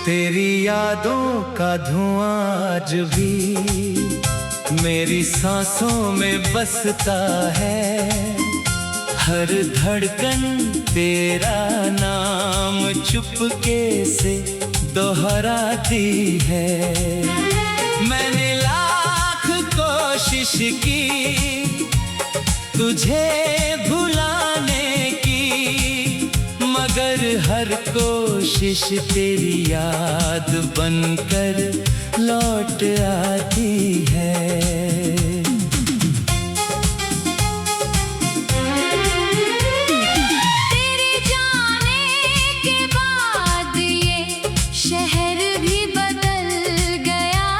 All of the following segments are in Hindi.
तेरी यादों का धुआं आज भी मेरी सांसों में बसता है। हर धड़कन तेरा नाम चुपके से दोहराती है। मैंने लाख कोशिश की तुझे भुलाने की, मगर हर कोशिश तेरी याद बनकर लौट आती है। तेरे जाने के बाद ये शहर भी बदल गया।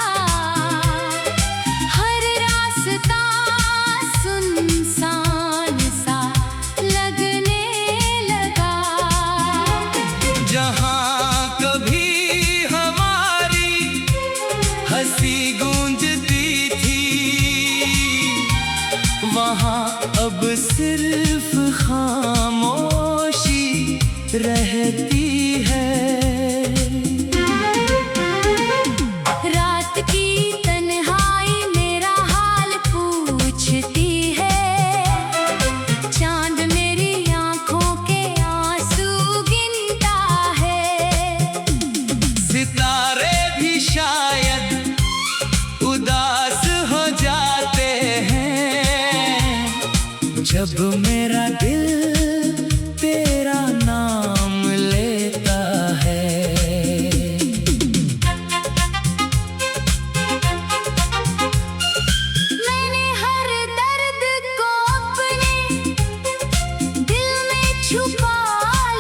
हर रास्ता सुनसान सा लगने लगा। जहाँ कभी हमारी हंसी गूंजती थी, वहाँ अब सिर्फ खामोशी रहती है। रात की तन्हाई मेरा हाल पूछती है। चांद मेरी आंखों के आंसू गिनता है। सितारे भी शायद उदास हो जाते हैं जब मेरा दिल तेरा नाम लेता है। मैंने हर दर्द को अपने दिल में छुपा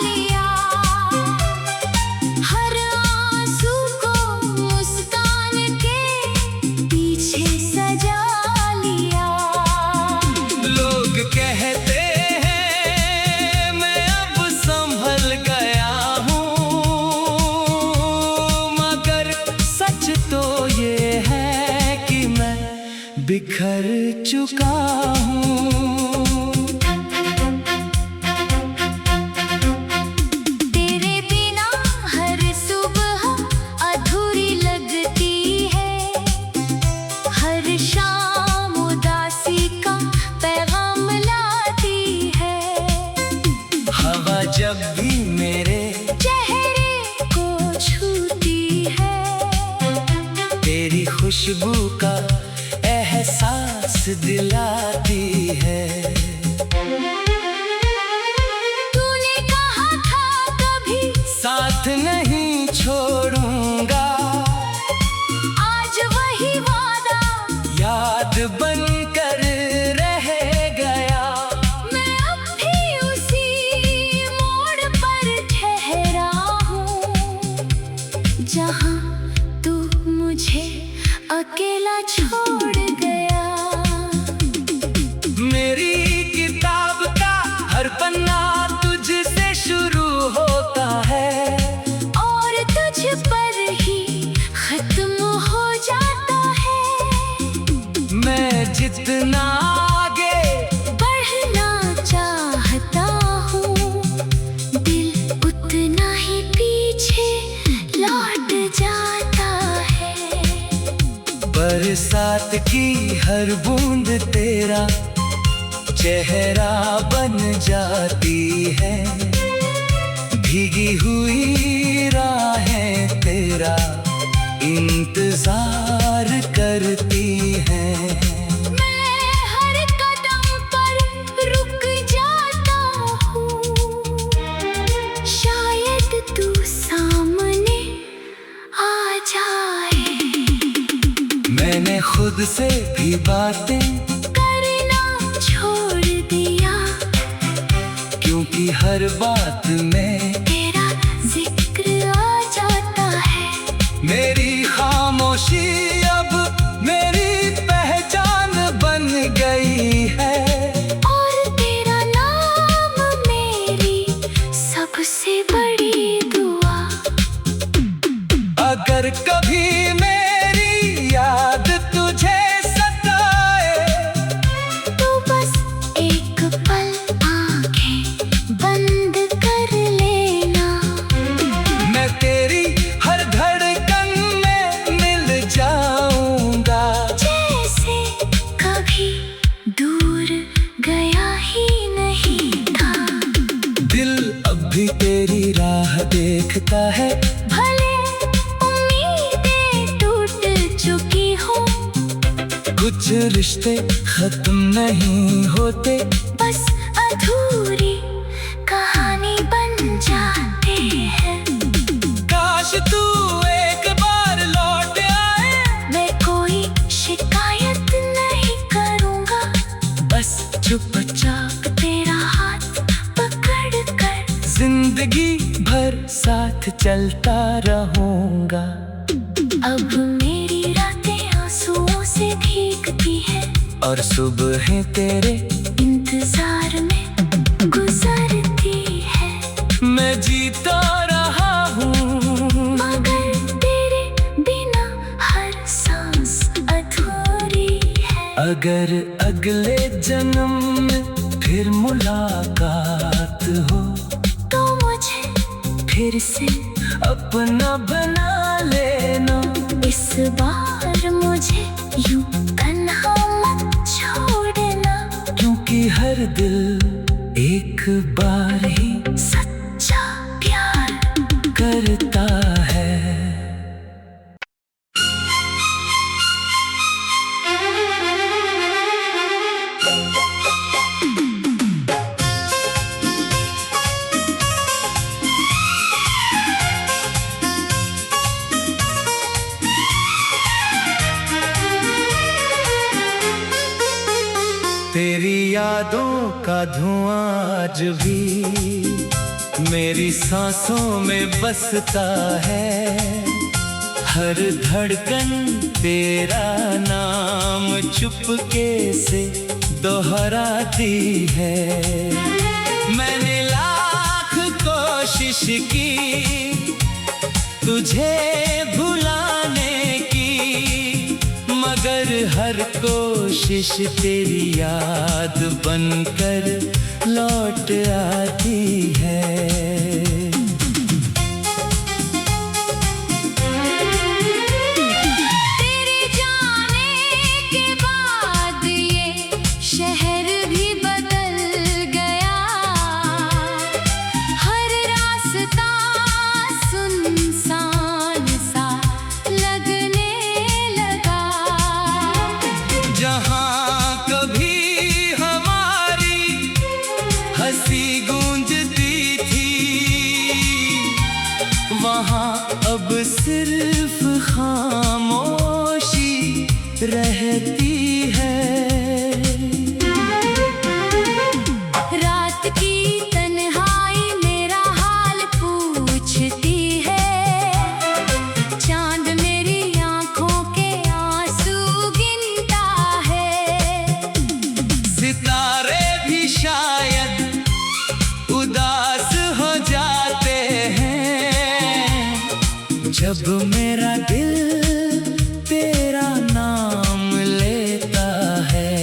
लिया। हर आंसू को मुस्कान के पीछे सजा लिया। लोग कहते हैं मैं अब संभल गया हूँ, मगर सच तो ये है कि मैं बिखर चुका हूँ। तेरे बिना हर सुबह अधूरी लगती है। हर शाम उदासी का पैगाम लाती है। हवा जब भी मेरे चेहरे को छूती है। तेरी खुशबू का एहसास दिलाती है। तूने कहा था कभी साथ नहीं छोड़ूंगा, आज वही वादा याद बनकर रह गया। मैं अब भी उसी मोड़ पर ठहरा हूँ, जहाँ तू मुझे अकेला छोड़ गया। मेरी किताब का हर पन्ना तुझसे शुरू होता है, और तुझ पर ही खत्म हो जाता है। मैं जितना आगे बढ़ना चाहता हूँ, दिल उतना ही पीछे लौट जाता है। बरसात की हर बूंद तेरा चेहरा बन जाती है। भीगी हुई राहें तेरा इंतजार करती हैं। मैं हर कदम पर रुक जाता हूँ, शायद तू सामने आ जाए। मैंने खुद से भी बातें करना छोड़ दिया, क्योंकि हर बात में तेरा जिक्र आ जाता है। मेरी खामोशी अब मेरी पहचान बन गई है। और तेरा नाम मेरी सबसे बड़ी दुआ। अगर कभी मेरी याद तुझे सताए, तो बस एक पल आंखें बंद कर ले। भी तेरी राह देखता है। भले उम्मीदें टूट चुकी हो, कुछ रिश्ते खत्म नहीं होते, बस अधूरी कहानी बन जाते हैं। काश तू एक बार लौट आए, मैं कोई शिकायत नहीं करूँगा, बस चुपचाप तेरा हाथ पकड़ कर जिंदगी भर साथ चलता रहूंगा। अब मेरी रातें आंसुओं से भीगती है, और सुबहें तेरे इंतजार में गुजरती है। मैं जीता रहा हूँ, मगर तेरे बिना हर सांस अधूरी है। अगर अगले जन्म में फिर मुलाकात हो, तो मुझे फिर से अपना बना लेना। इस बार मुझे यूं तन्हा मत छोड़ना, क्योंकि हर दिल एक बार ही सच्चा प्यार करता है। तेरी यादों का धुआं आज भी मेरी सांसों में बसता है। हर धड़कन तेरा नाम चुपके से दोहराती है। मैंने लाख कोशिश की तुझे भुलाने की, मगर हर कोशिश तेरी याद बनकर लौट आती है। तेरे जाने के बाद ये शहर भी बदल गया, हर रास्ता सुनसान सा लगने लगा। जहाँ कभी हमारी हंसी गूंजती थी, वहाँ अब सिर्फ खामोशी रहती है। रात की तन्हाई मेरा हाल पूछती है, चांद मेरी आंखों के आंसू गिनता है। सितारे भी शायद उदास हो जाते हैं, जब मेरा दिल तेरा नाम लेता है।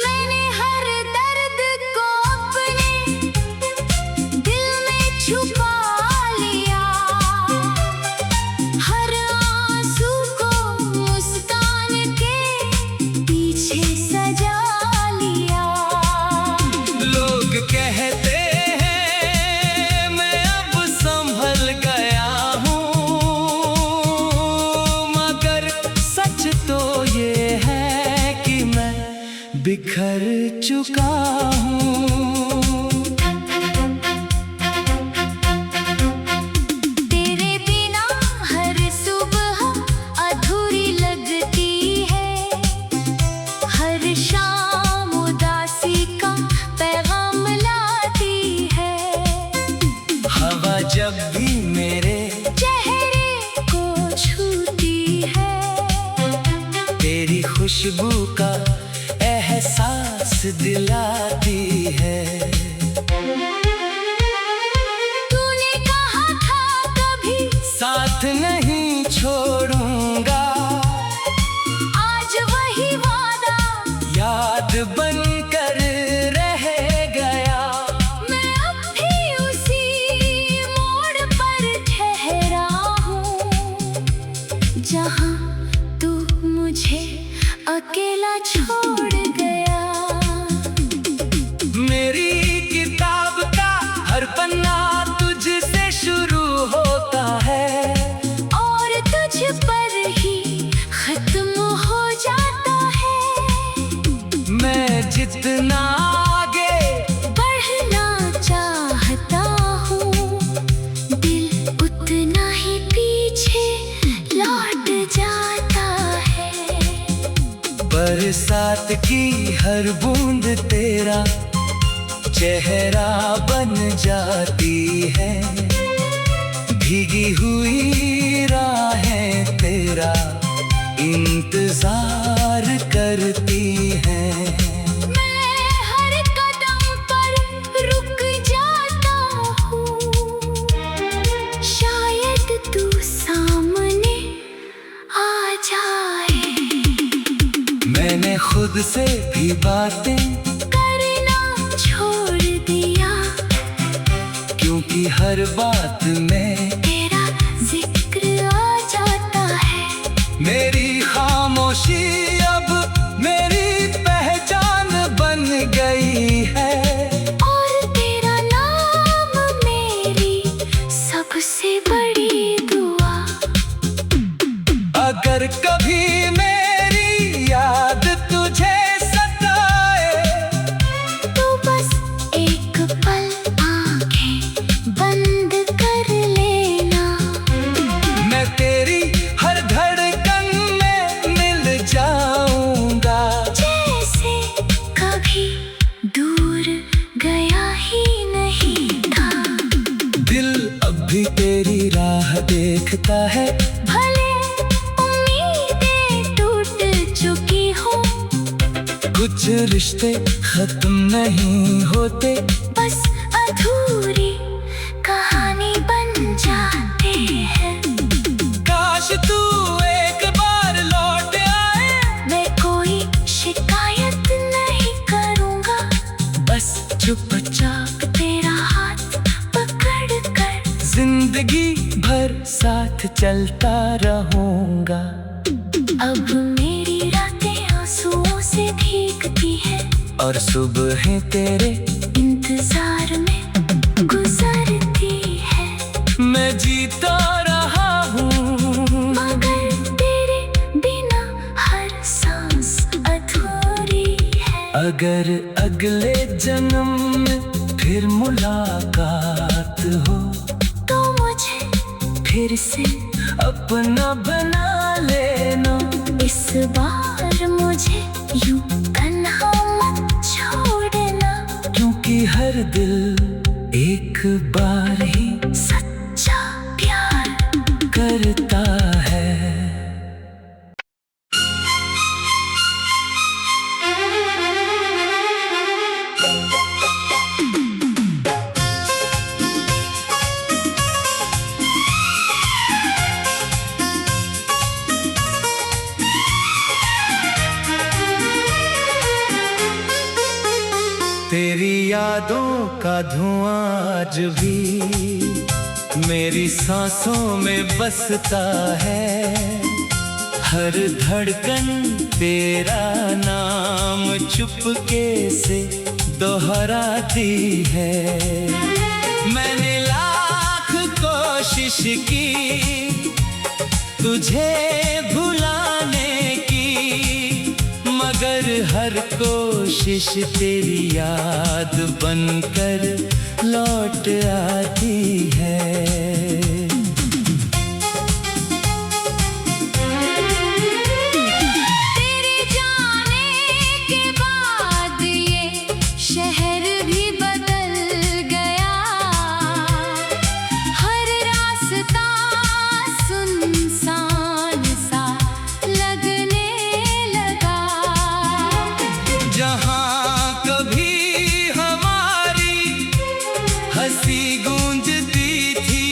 मैंने हर दर्द को अपने दिल में छुपा लिया, हर आंसू को मुस्कान के पीछे सजा लिया। लोग कहते हैं मैं अब संभल गया हूँ, मगर सच तो ये है कि मैं बिखर चुका हूँ। तेरे बिना हर सुबह अधूरी लगती है, हर शाम उदासी का पैगाम लाती है। हवा जब भी मेरे चेहरे को छूती है, तेरी खुशबू का एहसास दिलाती है। तूने कहा था कभी साथ नहीं छोड़ूंगा, आज वही वादा याद बनकर रह गया। मैं अब भी उसी मोड़ पर ठहरा हूँ, जहाँ तू मुझे अकेला छोड़ गया। जितना आगे बढ़ना चाहता हूँ, दिल उतना ही पीछे लौट जाता है। बरसात की हर बूंद तेरा चेहरा बन जाती है, भीगी हुई राहें तेरा इंतजार करती हैं। मैं हर कदम पर रुक जाता हूँ, शायद तू सामने आ जाए। मैंने खुद से भी बातें करना छोड़ दिया, क्योंकि हर बात में तेरा जिक्र आ जाता है। मेरी खामोशी अब मेरी पहचान बन गई है, और तेरा नाम मेरी सबसे बड़ी दुआ। अगर कभी मेरी याद तुझे सताए, तो बस एक पल आंखें बंद कर लेना। मैं तेरी हर धड़कन में मिल जाऊंगा, जैसे कभी दूर गया ही नहीं था। दिल अब भी तेरी राह देखता है। भले उम्मीदें टूट चुकी हो, कुछ रिश्ते खत्म नहीं होते, बस अधूरी कहानी बन जाते हैं। काश तू एक बार लौट आए, मैं कोई शिकायत नहीं करूँगा, बस चुपचाप तेरा हाथ पकड़ कर। जिंदगी भर साथ चलता रहूंगा। अब मेरी रातें आंसुओं से भीगती है, और सुबहें तेरे इंतजार में गुजरती है। मैं जीता रहा हूँ, मगर तेरे बिना हर सांस अधूरी है। अगर अगले जन्म में फिर मुलाकात हो, तो मुझे फिर से अपना बना लेना। इस बार मुझे यूं तन्हा मत छोड़ना, क्योंकि हर दिल एक बार ही सच्चा प्यार करता है। तेरी यादों का धुआं आज भी मेरी सांसों में बसता है। हर धड़कन तेरा नाम चुपके से दोहराती है। मैंने लाख कोशिश की तुझे भुलाने की, मगर हर कोशिश तेरी याद बनकर लौट आती है। तेरे जाने के बाद ये शहर भी बदल गया, हर रास्ता सुनसान सा लगने लगा। जहाँ कभी हमारी हंसी गूंजती थी,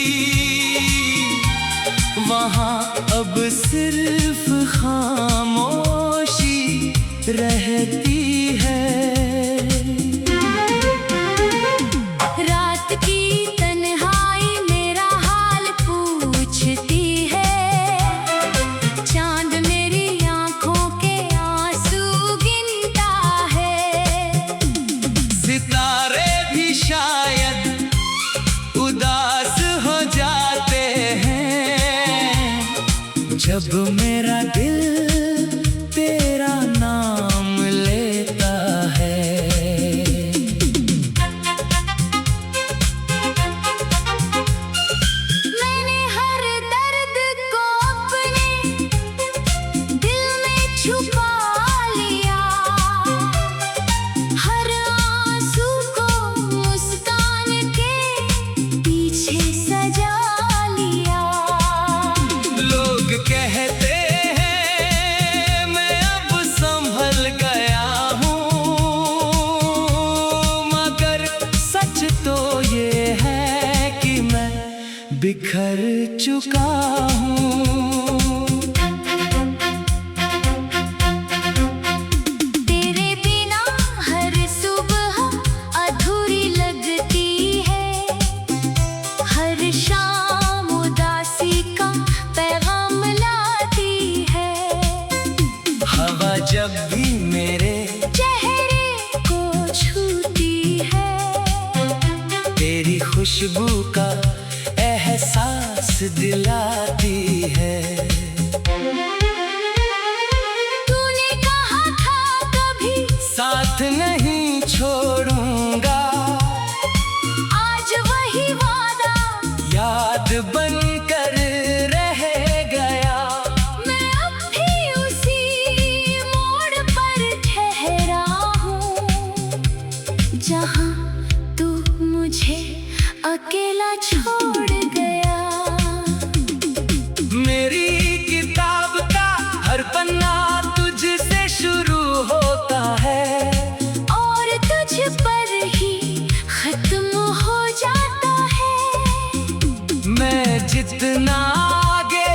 बिखर चुका हूँ। तेरे बिना हर सुबह अधूरी लगती है, हर शाम उदासी का पैगाम लाती है। हवा जब भी मेरे चेहरे को छूती है, तेरी खुशबू का एहसास दिलाती है। तूने कहा था कभी साथ नहीं छोड़ूंगा, आज वही वादा याद बनकर रह गया। मैं अब भी उसी मोड़ पर ठहरा हूँ, जहाँ तू मुझे अकेला छोड़ गया। मेरी किताब का हर पन्ना तुझसे शुरू होता है, और तुझ पर ही खत्म हो जाता है। मैं जितना आगे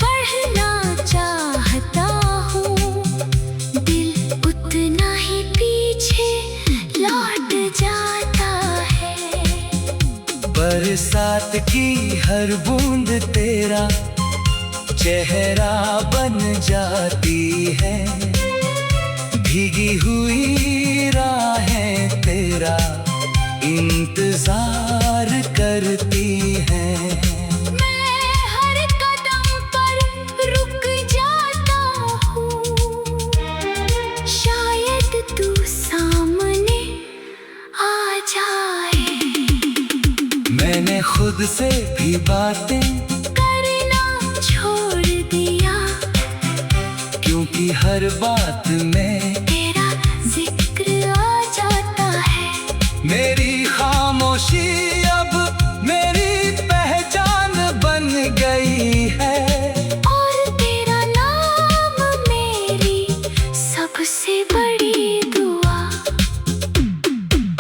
बढ़ना चाहता हूँ, दिल उतना ही पीछे लौट जाता है। बरसात की हर बूंद तेरा चेहरा बन जाती है, भीगी हुई राहें तेरा इंतजार करती हैं। मैं हर कदम पर रुक जाता हूँ, शायद तू सामने आ जाए। मैंने खुद से भी बातें करना छोड़ दिया, क्योंकि हर बात में तेरा जिक्र आ जाता है। मेरी खामोशी अब मेरी पहचान बन गई है, और तेरा नाम मेरी सबसे बड़ी दुआ।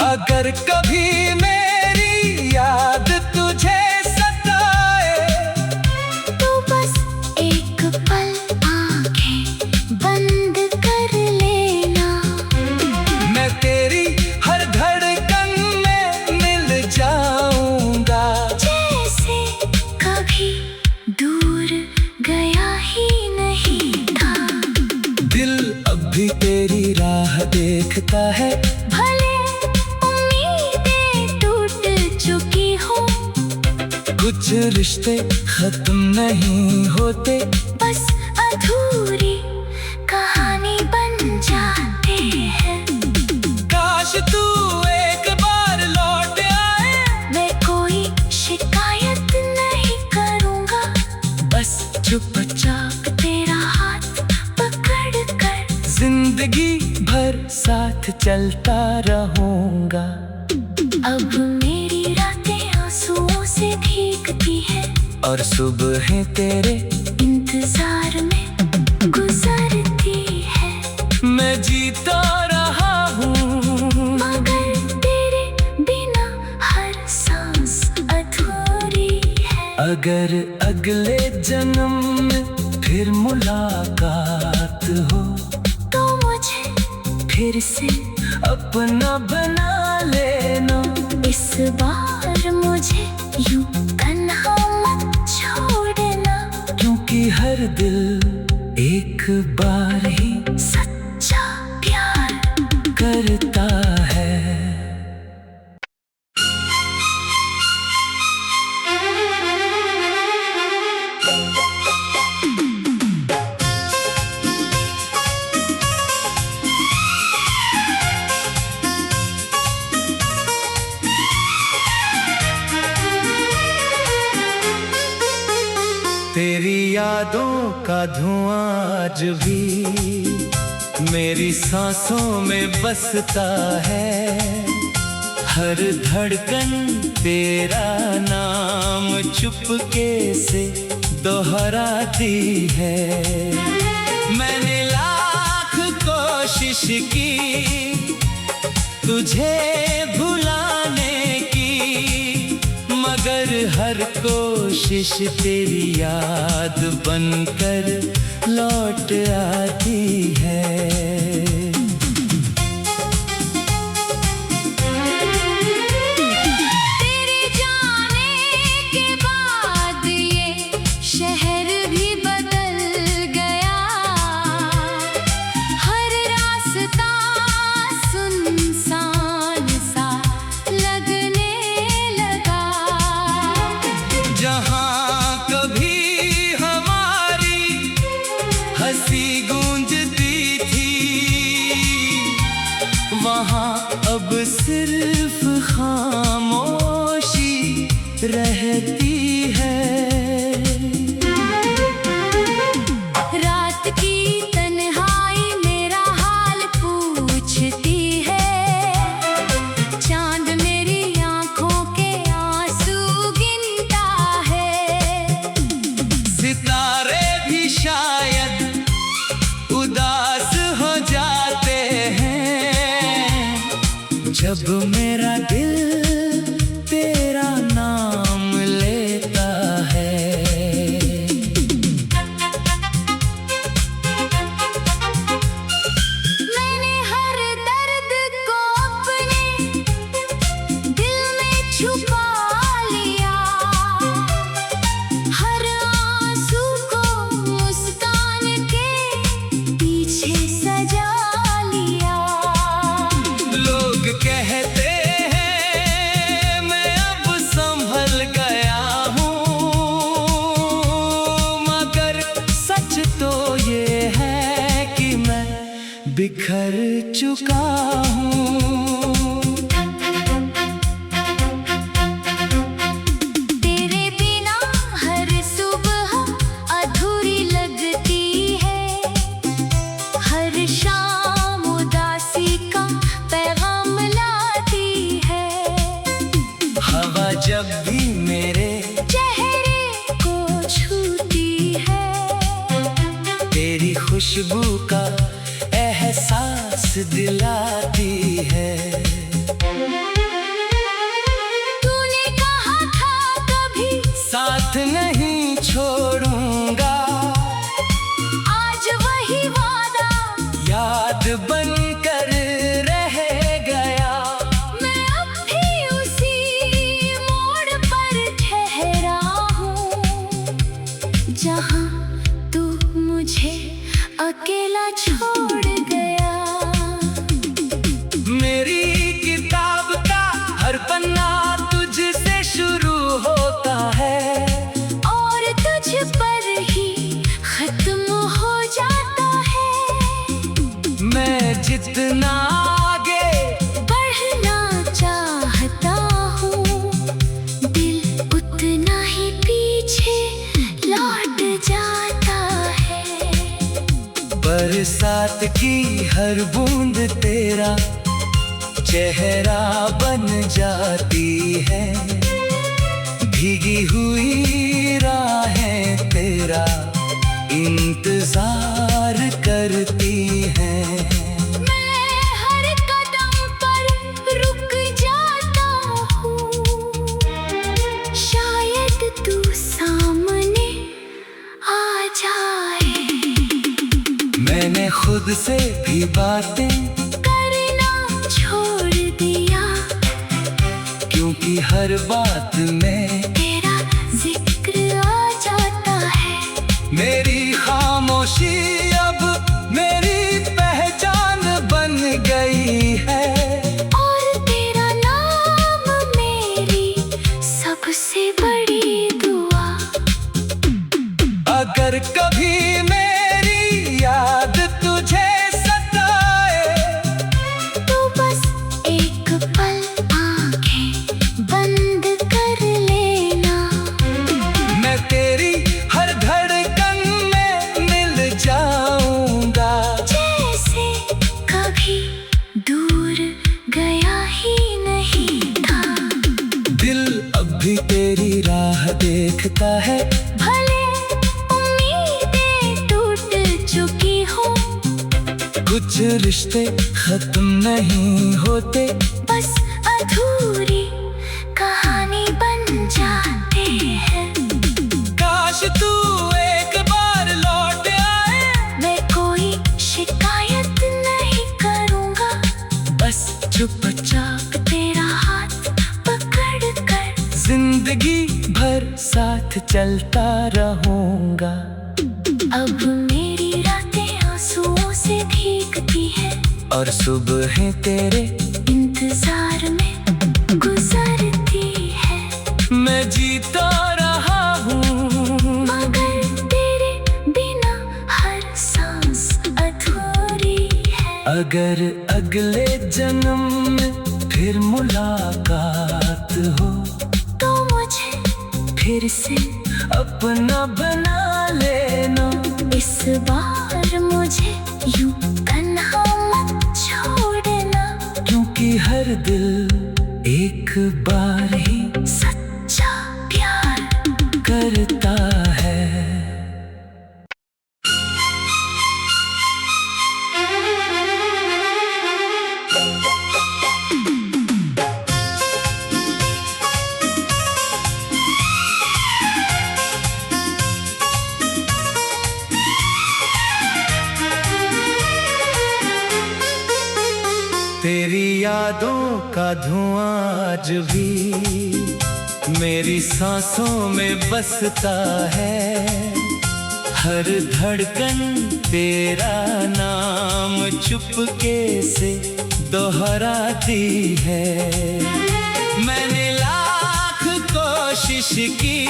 अगर कभी मेरी याद तुझे सताए, तू बस एक पल आंखें बंद कर लेना। मैं तेरी हर धड़कन में मिल जाऊंगा। जैसे कभी दूर गया ही नहीं था, दिल अब भी तेरी राह देखता है, भले उम्मीदें टूट चुकी हो। कुछ रिश्ते खत्म नहीं होते, बस अधूरी कहानी बन जाते हैं। काश तू एक बार लौट आए, मैं कोई शिकायत नहीं करूँगा, बस चुपचाप तेरा हाथ पकड़ कर जिंदगी भर साथ चलता रहूंगा। अब मेरी रातें आंसुओं से भीगती है, और सुबहें तेरे इंतजार में गुजरती है। मैं जीता रहा हूँ, मगर तेरे बिना हर सांस अधूरी है। अगर अगले जन्म में फिर मुलाकात हो, तो मुझे फिर से अपना बना लेना। इस बार मुझे यूं तन्हा मत छोड़ना, क्योंकि हर दिल एक बार ही सच्चा प्यार करता है। तेरी यादों का धुआं आज भी मेरी सांसों में बसता है। हर धड़कन तेरा नाम चुपके से दोहराती है। मैंने लाख कोशिश की तुझे भुलाने की, मगर हर कोशिश तेरी याद बनकर लौट आती है। तेरे जाने के बाद ये शहर भी बदल गया, हर रास्ता सुनसान सा लगने लगा। जहाँ कभी हमारी हंसी गूंजती थी, वहाँ अब सिर्फ खामोशी रहती है। रात की तन्हाई मेरा हाल पूछती है, चांद मेरी आंखों के आंसू गिनता है। सितारे भी शायद उदास हो जाते हैं, जब मेरा दिल तेरा नाम लेता है। मैंने हर दर्द को अपने दिल में छुपा लिया, हर आंसू को मुस्कान के पीछे सजा लिया। लोग कहते हैं मैं अब संभल गया हूँ, मगर सच तो ये है कि मैं बिखर चुका हूँ। तेरे बिना हर सुबह अधूरी लगती है, हर शाम उदासी का पैगाम लाती है। हवा जब भी मेरे चेहरे को छूती है, तेरी खुशबू का एहसास दिलाती है। तूने कहा था कभी साथ नहीं छोड़ूंगा, आज वही वादा याद बनकर रह गया। मैं अब भी उसी मोड़ पर ठहरा हूँ, जहाँ तू मुझे अकेला छोड़ गया। मेरी किताब का हर पन्ना तुझसे शुरू होता है, और तुझ पर ही खत्म हो जाता है। मैं जितना आगे बढ़ना चाहता हूँ, दिल उतना ही पीछे लौट जाता है। बरसात की हर बूंद तेरा चेहरा बन जाती है, भीगी हुई राहें तेरा इंतजार करती हैं। मैं हर कदम पर रुक जाता हूँ, शायद तू सामने आ जाए। मैंने खुद से भी बातें करना छोड़ दिया, क्योंकि हर बात में तेरा जिक्र आ जाता है। मेरी खामोशी अब मेरी पहचान बन गई है, और तेरा नाम मेरी सबसे बड़ी दुआ। अगर कभी मेरी याद तुझे सताए, तो बस एक पल आंखें बंद कर लेना। मैं तेरी हर धड़कन में मिल जाऊंगा, जैसे कभी दूर गया ही नहीं था। दिल अब भी तेरी राह देखता है, भले उम्मीदें टूट चुकी हो, कुछ रिश्ते खत्म नहीं होते, बस अधूरी कहानी बन जाते हैं। काश तू एक बार लौट आए, मैं कोई शिकायत नहीं करूँगा, बस चुपचाप तेरा हाथ पकड़ कर जिंदगी भर साथ चलता रहूंगा। अब मेरी रातें आंसुओं से भीगती है और सुबहें तेरे इंतजार में गुजरती है। मैं जीता रहा हूँ, मगर तेरे बिना हर सांस अधूरी है। अगर अगले जन्म में फिर मुलाकात हो, तो मुझे फिर से अपना बना लेना। इस बार मुझे यूं तन्हा मत छोड़ना, क्योंकि हर दिल एक बार ही सच्चा प्यार करता है। तेरी यादों का धुआं आज भी मेरी सांसों में बसता है। हर धड़कन तेरा नाम चुपके से दोहराती है। मैंने लाख कोशिश की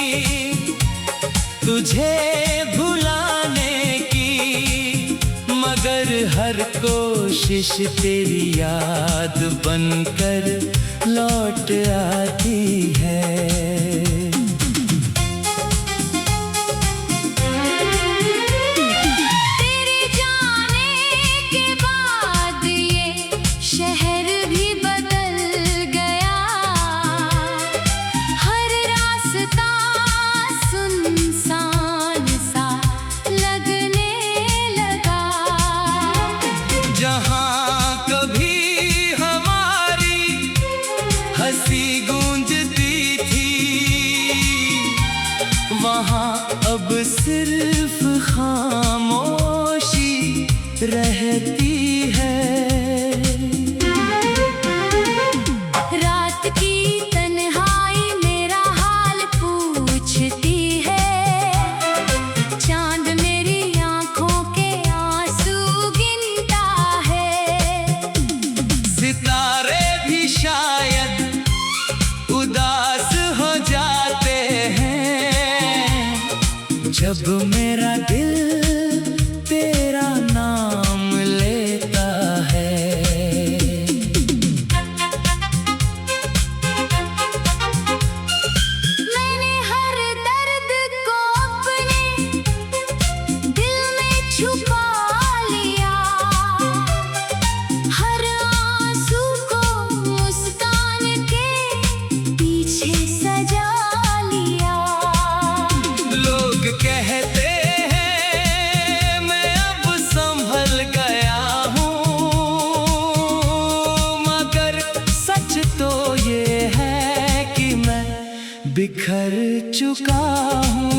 तुझे भुलाने की, मगर हर कोशिश तेरी याद बनकर लौट आती है। तेरे जाने के बाद ये शहर भी बदल गया, हर रास्ता सुनसान सा लगने लगा। जहाँ कभी हमारी हंसी गूंजती थी, वहाँ अब सिर्फ खामोशी रहती है। रात की तन्हाई मेरा हाल पूछती है, चांद मेरी आंखों के आंसू गिनता है। सितारे भी शायद उदास हो जाते हैं, जब मेरा दिल तेरा नाम लेता है। मैंने हर दर्द को अपने दिल में छुपा लिया, हर आंसू को मुस्कान के पीछे सजा लिया। लोग कहते हैं मैं अब संभल गया हूँ, मगर सच तो ये है कि मैं बिखर चुका हूँ।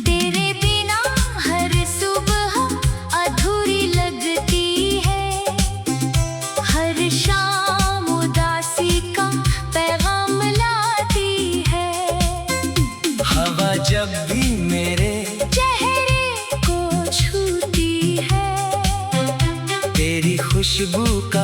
तेरे बिना हर सुबह अधूरी लगती है, हर शाम उदासी का पैगाम लाती है। हवा जब भी मेरे चेहरे को छूती है, तेरी खुशबू का